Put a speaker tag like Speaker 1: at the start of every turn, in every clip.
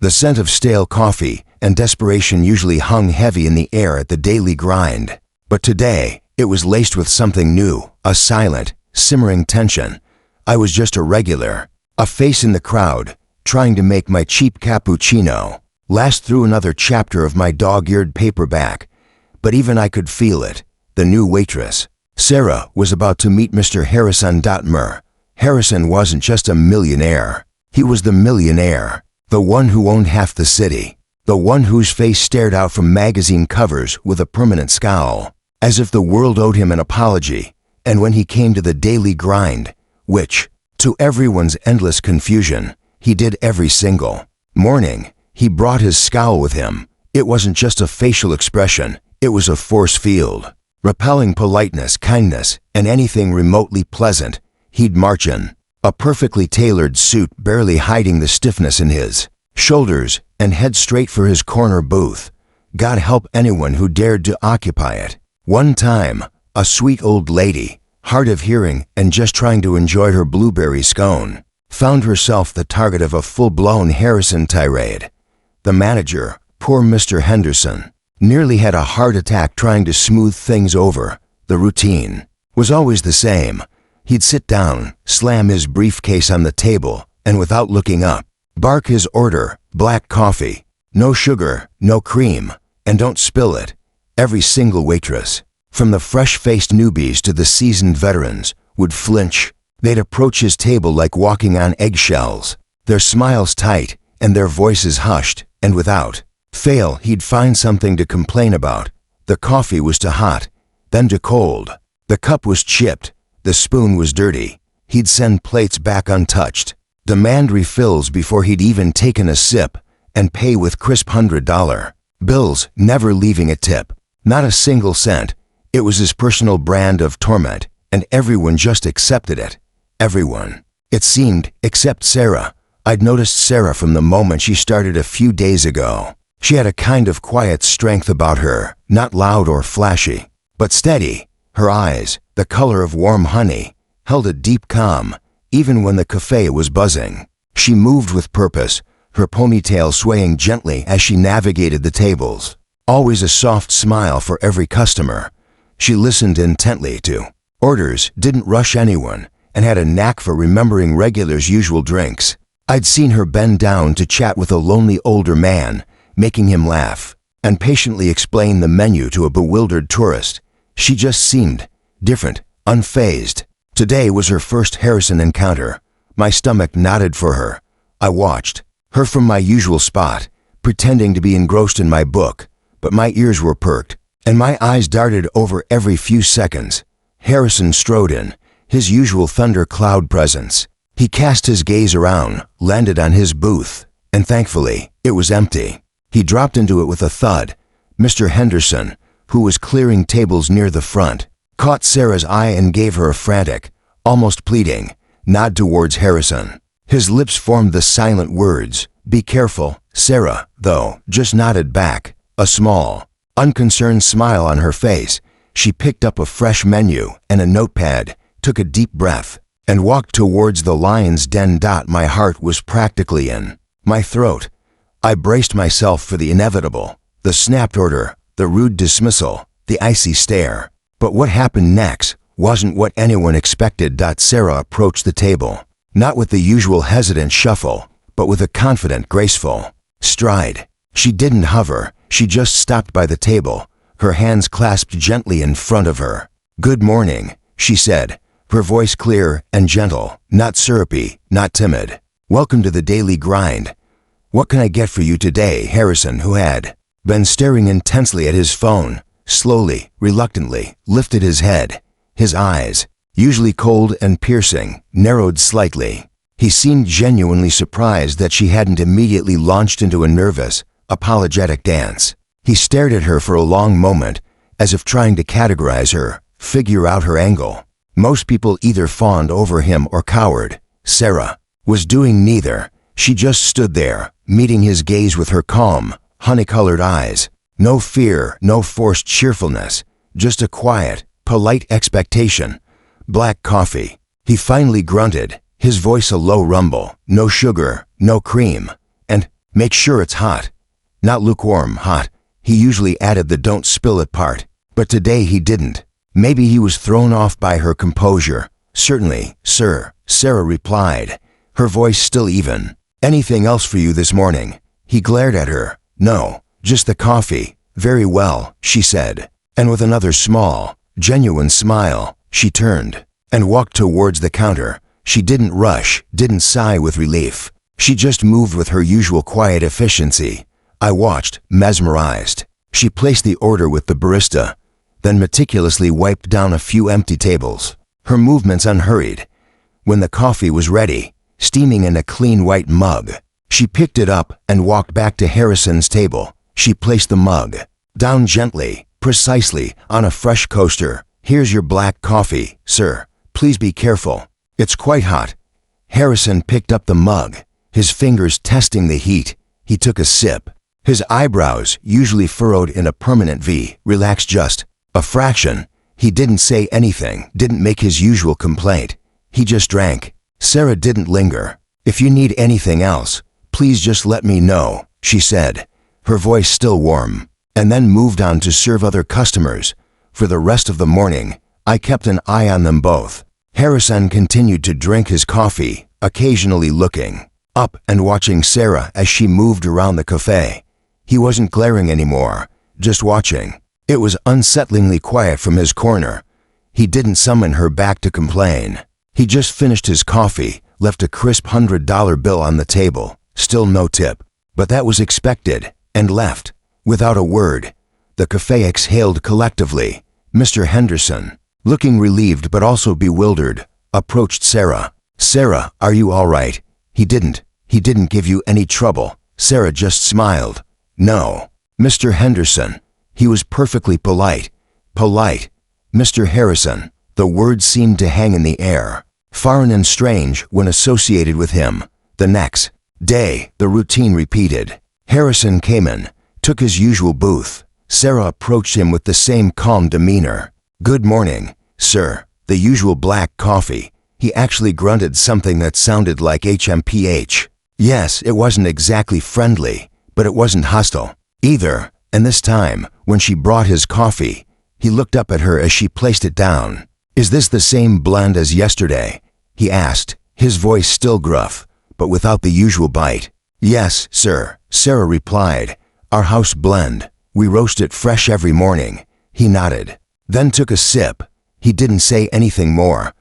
Speaker 1: The scent of stale coffee and desperation usually hung heavy in the air at the daily grind. But today, it was laced with something new, a silent, simmering tension. I was just a regular, a face in the crowd, trying to make my cheap cappuccino last through another chapter of my dog-eared paperback. But even I could feel it. The new waitress, Sarah, was about to meet Mr. Harrison. Harrison wasn't just a millionaire. He was the millionaire, the one who owned half the city, the one whose face stared out from magazine covers with a permanent scowl, as if the world owed him an apology. And when he came to the daily grind, which, to everyone's endless confusion, he did every single morning, he brought his scowl with him. It wasn't just a facial expression, it was a force field. Repelling politeness, kindness, and anything remotely pleasant, he'd march in, a perfectly tailored suit barely hiding the stiffness in his shoulders, and head straight for his corner booth. God help anyone who dared to occupy it. One time, a sweet old lady, hard of hearing and just trying to enjoy her blueberry scone, found herself the target of a full-blown Harrison tirade. The manager, poor Mr. Henderson, nearly had a heart attack trying to smooth things over. The routine was always the same. He'd sit down, slam his briefcase on the table, and without looking up, bark his order: black coffee, no sugar, no cream, and don't spill it. Every single waitress, from the fresh-faced newbies to the seasoned veterans, would flinch. They'd approach his table like walking on eggshells, their smiles tight and their voices hushed, and without fail he'd find something to complain about. The coffee was too hot, then too cold. The cup was chipped, the spoon was dirty. He'd send plates back untouched, demand refills before he'd even taken a sip, and pay with crisp $100 bills, never leaving a tip. Not a single cent. It was his personal brand of torment, and everyone just accepted it. Everyone, it seemed, except Sarah. I'd noticed Sarah from the moment she started a few days ago. She had a kind of quiet strength about her, not loud or flashy, but steady. Her eyes, the color of warm honey, held a deep calm, even when the cafe was buzzing. She moved with purpose, her ponytail swaying gently as she navigated the tables. Always a soft smile for every customer. She listened intently to orders, didn't rush anyone, and had a knack for remembering regulars' usual drinks. I'd seen her bend down to chat with a lonely older man, making him laugh, and patiently explain the menu to a bewildered tourist. She just seemed different, unfazed. Today was her first Harrison encounter. My stomach nodded for her. I watched her from my usual spot, pretending to be engrossed in my book, but my ears were perked, and my eyes darted over every few seconds. Harrison strode in, his usual thundercloud presence. He cast his gaze around, landed on his booth, and thankfully, it was empty. He dropped into it with a thud. Mr. Henderson, who was clearing tables near the front, caught Sarah's eye and gave her a frantic, almost pleading, nod towards Harrison. His lips formed the silent words, "Be careful." Sarah, though, just nodded back, a small, unconcerned smile on her face. She picked up a fresh menu and a notepad, took a deep breath, and walked towards the lion's den. My heart was practically in my throat. I braced myself for the inevitable, the snapped order, the rude dismissal, the icy stare. But what happened next wasn't what anyone expected. Sarah approached the table, not with the usual hesitant shuffle, but with a confident, graceful stride. She didn't hover, she just stopped by the table, her hands clasped gently in front of her. "Good morning," she said, her voice clear and gentle, not syrupy, not timid. "Welcome to the daily grind. What can I get for you today?" Harrison, who had been staring intensely at his phone, slowly, reluctantly, lifted his head. His eyes, usually cold and piercing, narrowed slightly. He seemed genuinely surprised that she hadn't immediately launched into a nervous, apologetic dance. He stared at her for a long moment, as if trying to categorize her, figure out her angle. Most people either fawned over him or cowered. Sarah was doing neither. She just stood there, meeting his gaze with her calm, honey-colored eyes. No fear, no forced cheerfulness, just a quiet, polite expectation. "Black coffee," he finally grunted, his voice a low rumble. "No sugar, no cream, and Make sure it's hot. Not lukewarm, hot. He usually added the don't spill it part, but today he didn't. Maybe he was thrown off by her composure. Certainly, sir, Sarah replied, her voice still even. Anything else for you this morning? He glared at her. No, just the coffee. Very well, she said. And with another small, genuine smile, she turned and walked towards the counter. She didn't rush, didn't sigh with relief. She just moved with her usual quiet efficiency. I watched, mesmerized. She placed the order with the barista, then meticulously wiped down a few empty tables. Her movements unhurried. When the coffee was ready, steaming in a clean white mug, she picked it up and walked back to Harrison's table. She placed the mug down gently, precisely, on a fresh coaster. Here's your black coffee, sir. Please be careful. It's quite hot. Harrison picked up the mug, his fingers testing the heat. He took a sip. His eyebrows, usually furrowed in a permanent V, relaxed just a fraction. He didn't say anything, didn't make his usual complaint. He just drank. Sarah didn't linger. If you need anything else, please just let me know, she said, her voice still warm, and then moved on to serve other customers. For the rest of the morning, I kept an eye on them both. Harrison continued to drink his coffee, occasionally looking up and watching Sarah as she moved around the cafe. He wasn't glaring anymore, just watching. It was unsettlingly quiet from his corner. He didn't summon her back to complain. He just finished his coffee, left a crisp $100 bill on the table, still no tip. But that was expected, and left, without a word. The cafe exhaled collectively. Mr. Henderson, looking relieved but also bewildered, approached Sarah. Sarah, are you all right? He didn't give you any trouble. Sarah just smiled. No. Mr. Henderson. He was perfectly polite. Polite. Mr. Harrison. The words seemed to hang in the air, foreign and strange when associated with him. The next day, the routine repeated. Harrison came in, took his usual booth. Sarah approached him with the same calm demeanor. Good morning, sir. The usual black coffee. He actually grunted something that sounded like HMPH. Yes, it wasn't exactly friendly, but it wasn't hostile either. And this time, when she brought his coffee, he looked up at her as she placed it down. Is this the same blend as yesterday? He asked, his voice still gruff, but without the usual bite. Yes, sir, Sarah replied. Our house blend. We roast it fresh every morning. He nodded, then took a sip. He didn't say anything more.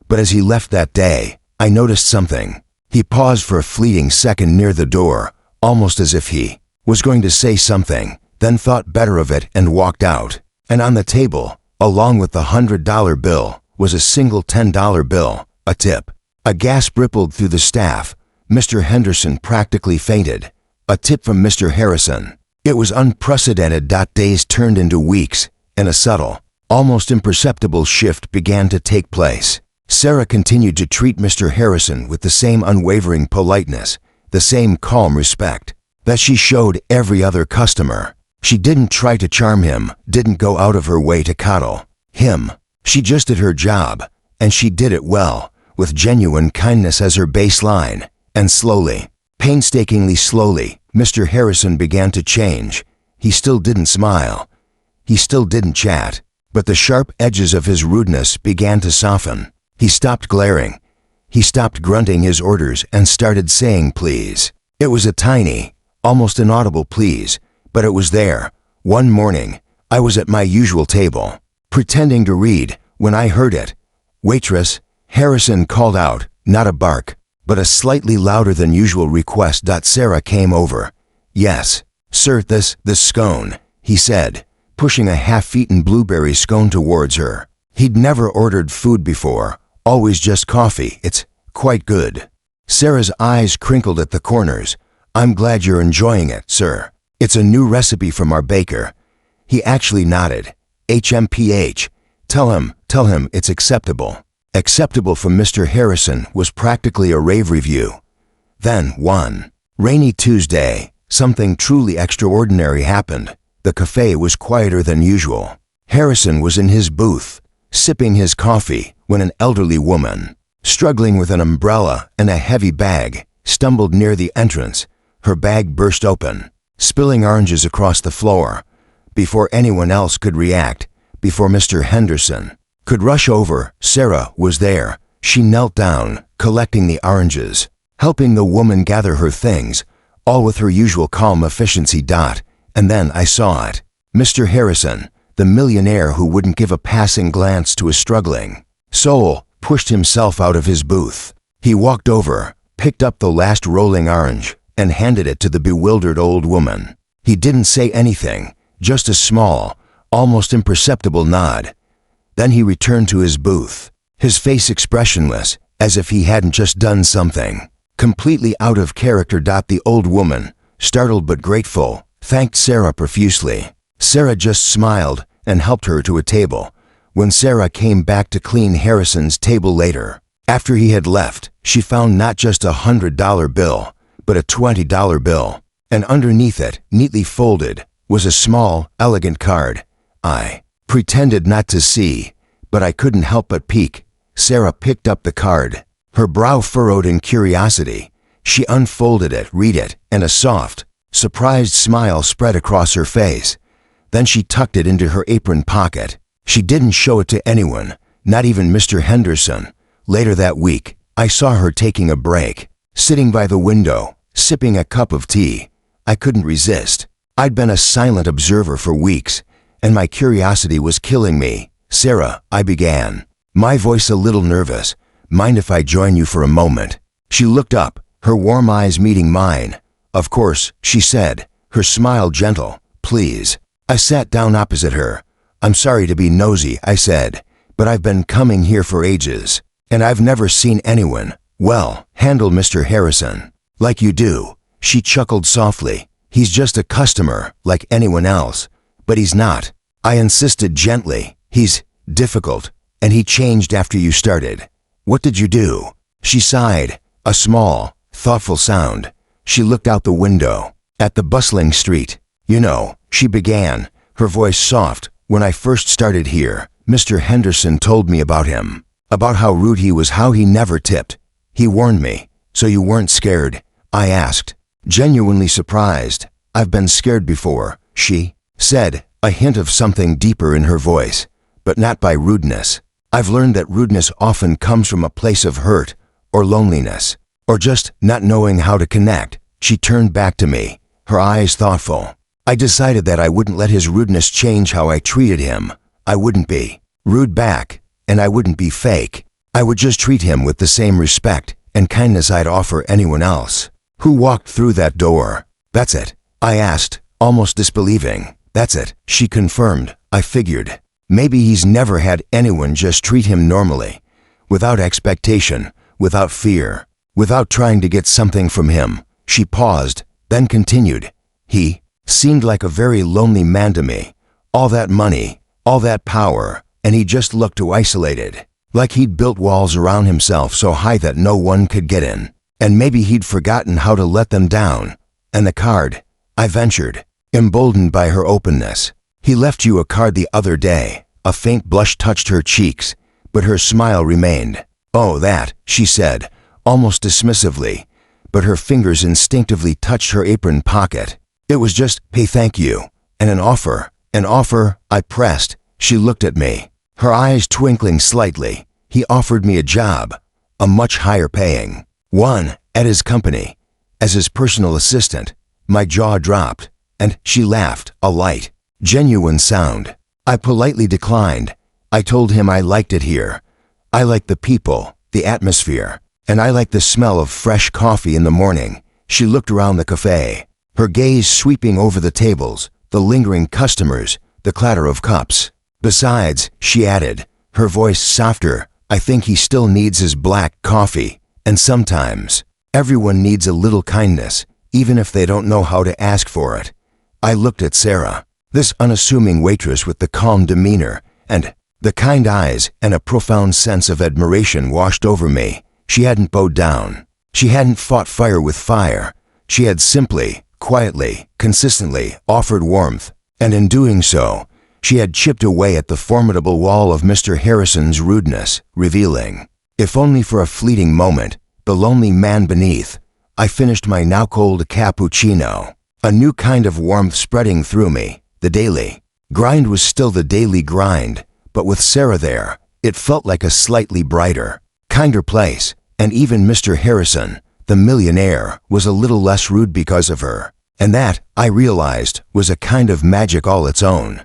Speaker 1: But as he left that day, I noticed something. He paused for a fleeting second near the door, almost as if he was going to say something, then thought better of it and walked out. And on the table, along with the $100 bill, was a single $10 bill, a tip. A gasp rippled through the staff. Mr. Henderson practically fainted. A tip from Mr. Harrison. It was unprecedented. Days turned into weeks, and a subtle, almost imperceptible shift began to take place. Sarah continued to treat Mr. Harrison with the same unwavering politeness, the same calm respect that she showed every other customer. She didn't try to charm him, didn't go out of her way to coddle him. She just did her job, and she did it well, with genuine kindness as her baseline. And slowly, painstakingly slowly, Mr. Harrison began to change. He still didn't smile. He still didn't chat, but the sharp edges of his rudeness began to soften. He stopped glaring. He stopped grunting his orders and started saying please. It was a tiny, almost inaudible please, but it was there. One morning, I was at my usual table, pretending to read, when I heard it. Waitress, Harrison called out, not a bark, but a slightly louder than usual request. Sarah came over. Yes, sir, this scone, he said, pushing a half-eaten blueberry scone towards her. He'd never ordered food before, always just coffee. It's quite good. Sarah's eyes crinkled at the corners. I'm glad you're enjoying it, sir. It's a new recipe from our baker. He actually nodded. HMPH. Tell him it's acceptable. Acceptable from Mr. Harrison was practically a rave review. Then, one rainy Tuesday, something truly extraordinary happened. The cafe was quieter than usual. Harrison was in his booth, sipping his coffee, when an elderly woman, struggling with an umbrella and a heavy bag, stumbled near the entrance. Her bag burst open, spilling oranges across the floor. Before anyone else could react, before Mr. Henderson could rush over, Sarah was there. She knelt down, collecting the oranges, helping the woman gather her things, all with her usual calm efficiency. And then I saw it. Mr. Harrison, the millionaire who wouldn't give a passing glance to a struggling soul, pushed himself out of his booth. He walked over, picked up the last rolling orange, and handed it to the bewildered old woman. He didn't say anything, just a small, almost imperceptible nod. Then he returned to his booth, his face expressionless, as if he hadn't just done something completely out of character. The old woman, startled but grateful, thanked Sarah profusely. Sarah just smiled and helped her to a table. When Sarah came back to clean Harrison's table later, after he had left, she found not just $100 bill, but a $20 bill. And underneath it, neatly folded, was a small, elegant card. I pretended not to see, but I couldn't help but peek. Sarah picked up the card, her brow furrowed in curiosity. She unfolded it, read it, and a soft, surprised smile spread across her face. Then she tucked it into her apron pocket. She didn't show it to anyone, not even Mr. Henderson. Later that week, I saw her taking a break, sitting by the window, sipping a cup of tea. I couldn't resist. I'd been a silent observer for weeks, and my curiosity was killing me. "Sarah," I began, my voice a little nervous, "mind if I join you for a moment?" She looked up, her warm eyes meeting mine. "Of course," she said, her smile gentle. "Please." I sat down opposite her. "I'm sorry to be nosy," I said, "but I've been coming here for ages, and I've never seen anyone, well, handle Mr. Harrison like you do." She chuckled softly. "He's just a customer, like anyone else." "But he's not," I insisted gently. "He's difficult, and he changed after you started." "What did you do?" She sighed, a small, thoughtful sound. She looked out the window, at the bustling street. "You know," she began, her voice soft, "when I first started here, Mr. Henderson told me about him, about how rude he was, how he never tipped. He warned me." "So you weren't scared?" I asked, genuinely surprised. "I've been scared before," she said, a hint of something deeper in her voice, "but not by rudeness. I've learned that rudeness often comes from a place of hurt, or loneliness, or just not knowing how to connect." She turned back to me, her eyes thoughtful. "I decided that I wouldn't let his rudeness change how I treated him. I wouldn't be rude back, and I wouldn't be fake. I would just treat him with the same respect and kindness I'd offer anyone else." "Who walked through that door?" "That's it," I asked, almost disbelieving. "That's it," she confirmed. "I figured. Maybe he's never had anyone just treat him normally, without expectation, without fear, without trying to get something from him." She paused, then continued. "He seemed like a very lonely man to me. All that money, all that power, and he just looked too isolated, like he'd built walls around himself so high that no one could get in. And maybe he'd forgotten how to let them down." "And the card?" I ventured, emboldened by her openness. "He left you a card the other day." A faint blush touched her cheeks, but her smile remained. "Oh, that," she said, almost dismissively, but her fingers instinctively touched her apron pocket. "It was just, hey, thank you, and an offer." "An offer?" I pressed. She looked at me, her eyes twinkling slightly. "He offered me a job, a much higher paying one, at his company, as his personal assistant." My jaw dropped, and she laughed, a light, genuine sound. I politely declined. I told him I liked it here. I liked the people, the atmosphere, and I liked the smell of fresh coffee in the morning. She looked around the cafe, her gaze sweeping over the tables, the lingering customers, the clatter of cups. "Besides," she added, her voice softer, "I think he still needs his black coffee. And sometimes, everyone needs a little kindness, even if they don't know how to ask for it." I looked at Sarah, this unassuming waitress with the calm demeanor, and the kind eyes, and a profound sense of admiration washed over me. She hadn't bowed down. She hadn't fought fire with fire. She had simply, quietly, consistently offered warmth, and in doing so, she had chipped away at the formidable wall of Mr. Harrison's rudeness, revealing, if only for a fleeting moment, the lonely man beneath. I finished my now cold cappuccino. A new kind of warmth spreading through me. The daily grind was still the daily grind, but with Sarah there, it felt like a slightly brighter, kinder place, and even Mr. Harrison, the millionaire, was a little less rude because of her. And that, I realized, was a kind of magic all its own.